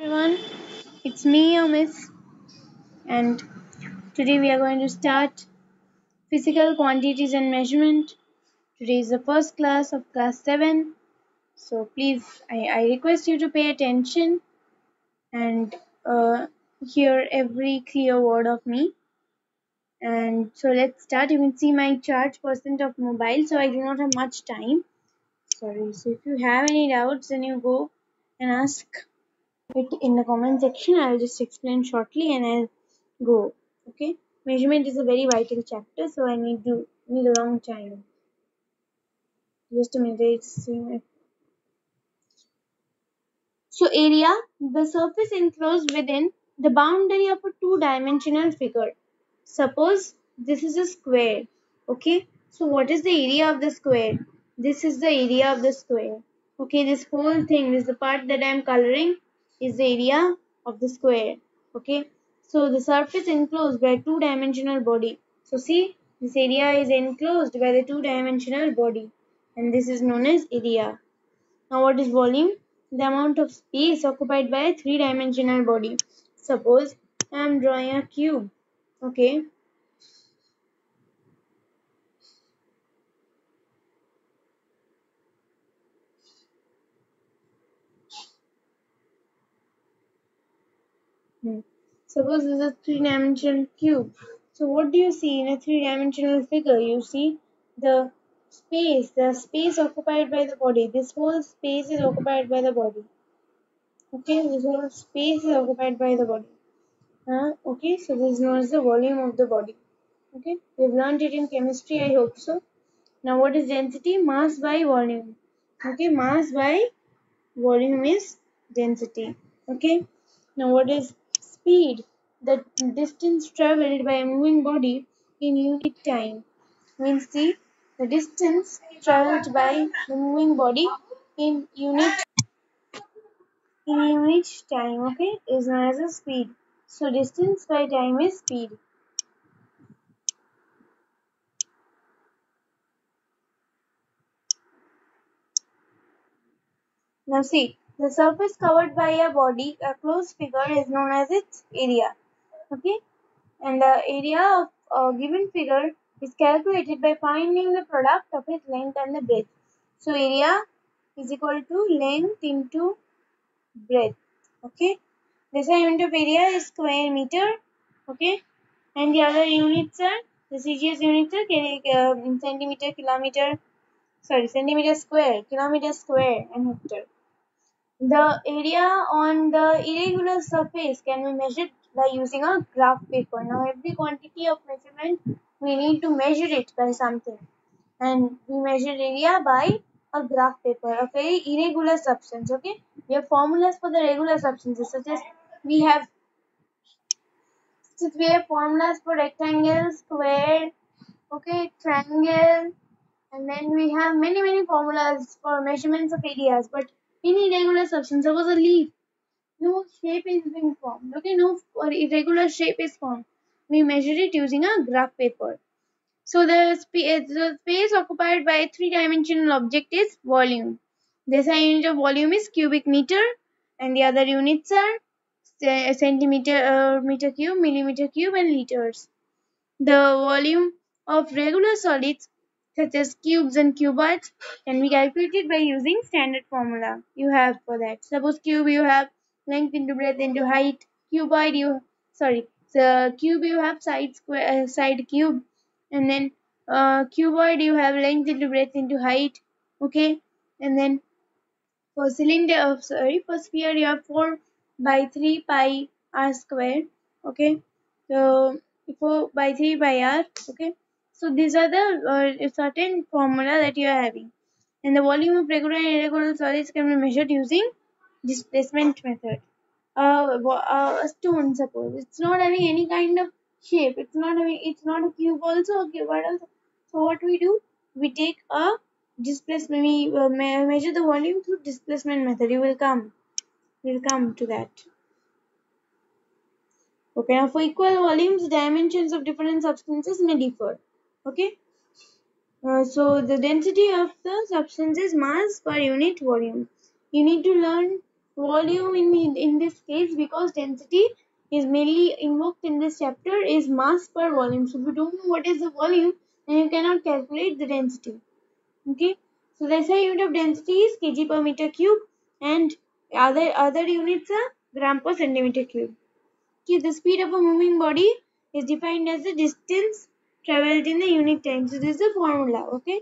Everyone, it's me, your Miss, and today we are going to start physical quantities and measurement. Today is the first class of class 7, so please, I request you to pay attention and hear every clear word of me. And so let's start. You can see my charge percent of mobile, so I do not have much time. Sorry. So if you have any doubts, then you go and ask it in the comment section. I'll just explain shortly and I'll go. Okay. Measurement is a very vital chapter, so I need a long time. Just a minute. So area, the surface enclosed within the boundary of a two-dimensional figure. Suppose this is a square. Okay. So what is the area of the square? This is the area of the square. Okay. This whole thing, this is the part that I am coloring, is the area of the square. Okay. So the surface enclosed by a two-dimensional body. So see, this area is enclosed by the two-dimensional body, and this is known as area. Now what is volume? The amount of space occupied by a three-dimensional body. Suppose I am drawing a cube. Okay. Suppose this is a three-dimensional cube. So what do you see in a three-dimensional figure? You see the space occupied by the body. This whole space is occupied by the body. Okay, this whole space is occupied by the body. Okay, so this is known as the volume of the body. Okay, we've learned it in chemistry, I hope so. Now what is density? Mass by volume. Okay, mass by volume is density. Okay, now what is speed? The distance traveled by a moving body in unit time. Means the distance traveled by the moving body in unit time. Okay, is known as a speed. So distance by time is speed. Now see, the surface covered by a body, a closed figure, is known as its area. Okay, and the area of a given figure is calculated by finding the product of its length and the breadth. So area is equal to length into breadth. Okay, this unit of area is square meter. Okay, and the other units are the CGS units are centimeter, kilometer, sorry, centimeter square, kilometer square, and hectare. The area on the irregular surface can be measured by using a graph paper. Now every quantity of measurement we need to measure it by something, and we measure area by a graph paper, a very irregular substance. Okay, we have formulas for the regular substances, such as we have we have formulas for rectangle, square, okay, triangle, and then we have many formulas for measurements of areas. But in irregular substance, suppose a leaf, no shape is being formed. Okay, no irregular shape is formed. We measure it using a graph paper. So the space occupied by a three-dimensional object is volume. The SI unit of volume is cubic meter, and the other units are centimeter, meter cube, millimeter cube, and liters. The volume of regular solids such as cubes and cuboids can be calculated by using standard formula you have for that. Suppose cube you have length into breadth into height. Cuboid the cube you have side square side cube, and then cuboid you have length into breadth into height. Okay, and then for sphere you have 4 by 3 pi r square. Okay, so 4 by 3 pi r. Okay, so these are the certain formula that you are having, and the volume of regular and irregular solids can be measured using displacement method. A stone, suppose it's not having any kind of shape, it's not a cube also, a cuboid also. So what we do, we take a displacement, we measure the volume through displacement method. We'll come to that. Okay, now for equal volumes, dimensions of different substances may differ. Okay, so the density of the substance is mass per unit volume. You need to learn volume in this case, because density is mainly invoked in this chapter, is mass per volume. So if you don't know what is the volume, then you cannot calculate the density. Okay, so the SI unit of density is kg per meter cube, and other units are gram per centimeter cube. Okay, the speed of a moving body is defined as the distance traveled in the unit time. So this is the formula. Okay,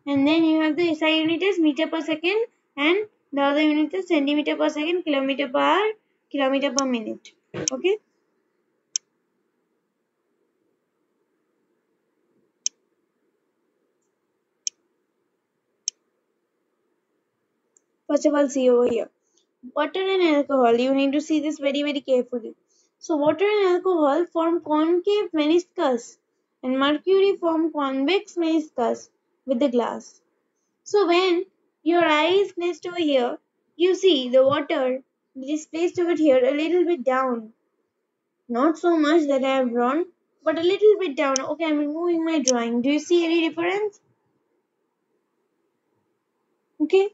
and then you have the SI unit is meter per second, and the other unit is centimeter per second, kilometer per hour, kilometer per minute. Okay. First of all, see over here. Water and alcohol. You need to see this very, very carefully. So water and alcohol form concave meniscus, and mercury form convex meniscus with the glass. So when your eye is placed over here, you see the water is placed over here a little bit down. Not so much that I have drawn, but a little bit down. Okay, I'm removing my drawing. Do you see any difference? Okay.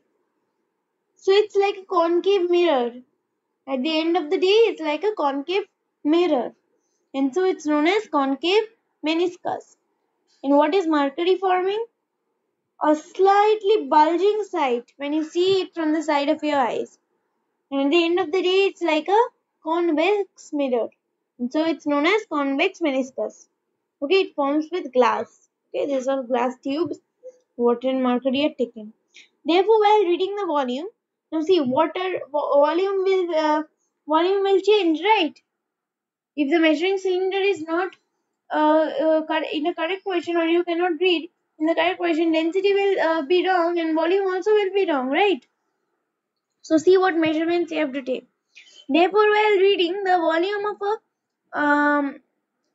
So it's like a concave mirror. At the end of the day, it's like a concave mirror. And so it's known as concave meniscus. And what is mercury forming? A slightly bulging site when you see it from the side of your eyes. And at the end of the day, it's like a convex mirror. And so it's known as convex meniscus. Okay, it forms with glass. Okay, these are glass tubes. Water and mercury are taken. Therefore, while reading the volume, now see volume will change, right? If the measuring cylinder is not in a correct position, or you cannot read in the correct position, density will be wrong and volume also will be wrong, right? So see what measurements you have to take. Therefore, while reading the volume of a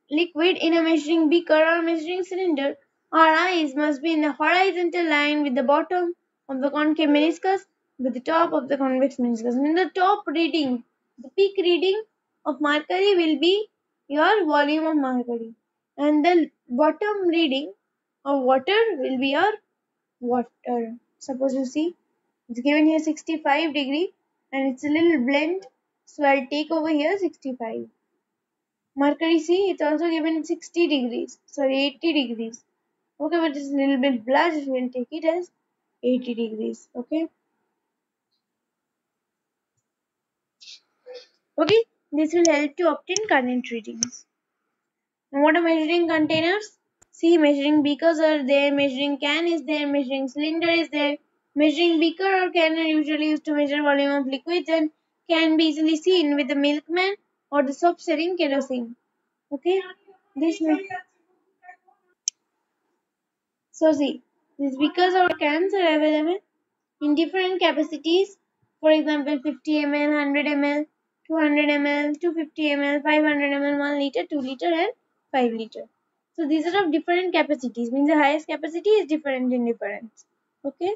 liquid in a measuring beaker or measuring cylinder, our eyes must be in the horizontal line with the bottom of the concave meniscus with the top of the convex meniscus. In the top reading, the peak reading of mercury will be your volume of mercury, and the bottom reading of water will be your water. Suppose you see it's given here 65 degree and it's a little blend, so I'll take over here 65. Mercury, see, it's also given 60 degrees, sorry, 80 degrees. Okay, but it's a little bit blush, we'll take it as 80 degrees. Okay. Okay, this will help to obtain current readings. And what are measuring containers? See, measuring beakers are there, measuring can is there, measuring cylinder is there. Measuring beaker or can are usually used to measure volume of liquids and can be easily seen with the milkman or the soap selling kerosene. Okay, this so see, these beakers or cans are available in different capacities. For example, 50 ml, 100 ml, 200 ml, 250 ml, 500 ml, 1 liter, 2 liter, and 5 liter. So these are of different capacities. Means the highest capacity is different in difference. Okay.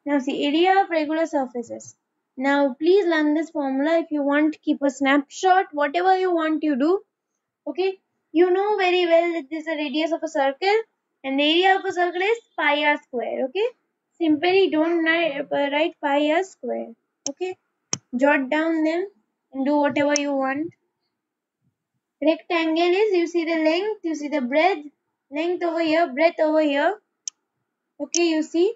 Now see, area of regular surfaces. Now please learn this formula. If you want to keep a snapshot, whatever you want you do. Okay. You know very well that this is the radius of a circle and the area of a circle is pi r square. Okay. Simply don't write pi r square. Okay. Jot down them and do whatever you want. Rectangle is, you see the length, you see the breadth, length over here, breadth over here. Okay, you see.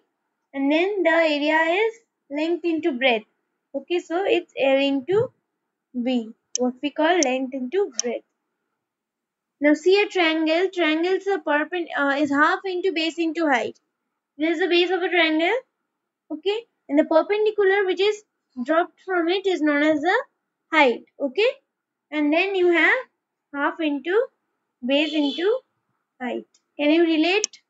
And then the area is length into breadth. Okay, so it's L into B. What we call length into breadth. Now see a triangle. Triangle is half into base into height. This is the base of a triangle. Okay, and the perpendicular which is dropped from it is known as the height. Okay, and then you have half into base into height. Can you relate?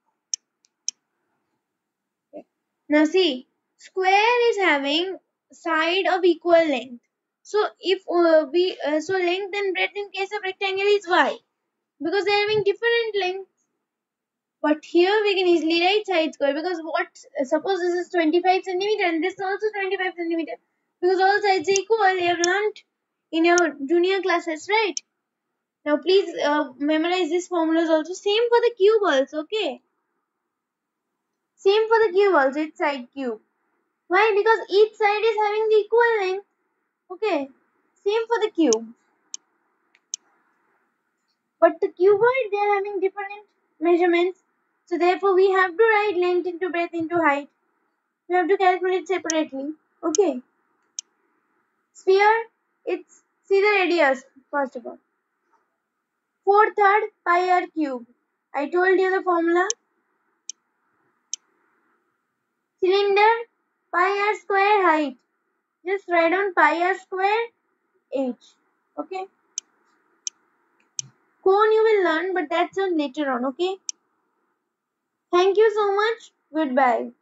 Okay. Now see, square is having side of equal length. So if so length and breadth in case of rectangle is y, because they are having different lengths. But here we can easily write side square, because what, suppose this is 25 centimeter and this is also 25 centimeter, because all sides are equal. You have learnt in your junior classes, right? Now please memorize this formulas also. Same for the cube also. Okay, same for the cube also. It's side cube. Why? Because each side is having the equal length. Okay. Same for the cube. But the cuboid, they are having different measurements. So therefore, we have to write length into breadth into height. We have to calculate separately. Okay. Sphere, it's, see the radius first of all. 4/3 pi r cube. I told you the formula. Cylinder, pi r square height. Just write down pi r square h. Okay. Cone you will learn, but that's on later on. Okay. Thank you so much. Goodbye.